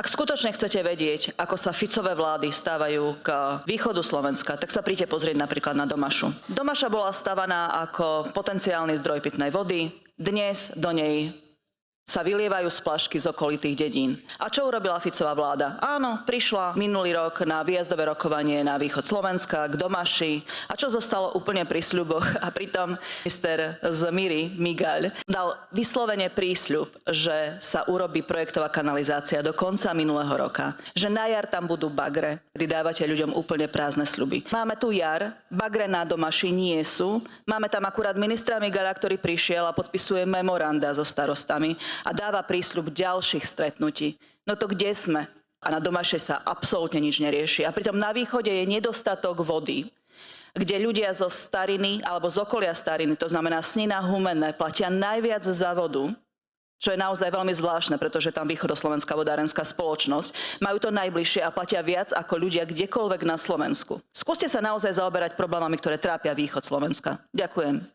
Ak skutočne chcete vedieť, ako sa Ficové vlády stávajú k východu Slovenska, tak sa príďte pozrieť napríklad na Domašu. Domaša bola stavaná ako potenciálny zdroj pitnej vody. Dnes do nej sa vylievajú splašky z okolitých dedín. A čo urobila Ficová vláda? Áno, prišla minulý rok na výjazdové rokovanie na východ Slovenska k Domaši. A čo zostalo úplne pri sľuboch? A pritom minister z Miry, Migaľ, dal vyslovene prísľub, že sa urobí projektová kanalizácia do konca minulého roka. Že na jar tam budú bagre, kedy dávate ľuďom úplne prázdne sľuby. Máme tu jar, bagre na Domaši nie sú. Máme tam akurát ministra Migaľa, ktorý prišiel a podpisuje memoranda so starostami a dáva prísľub ďalších stretnutí. No to kde sme? A na Domaše sa absolútne nič nerieši. A pritom na východe je nedostatok vody, kde ľudia zo Stariny alebo z okolia Stariny, to znamená Snina, Humenné, platia najviac za vodu, čo je naozaj veľmi zvláštne, pretože tam Východoslovenská vodárenská spoločnosť, majú to najbližšie a platia viac ako ľudia kdekoľvek na Slovensku. Skúste sa naozaj zaoberať problémami, ktoré trápia východ Slovenska. Ďakujem.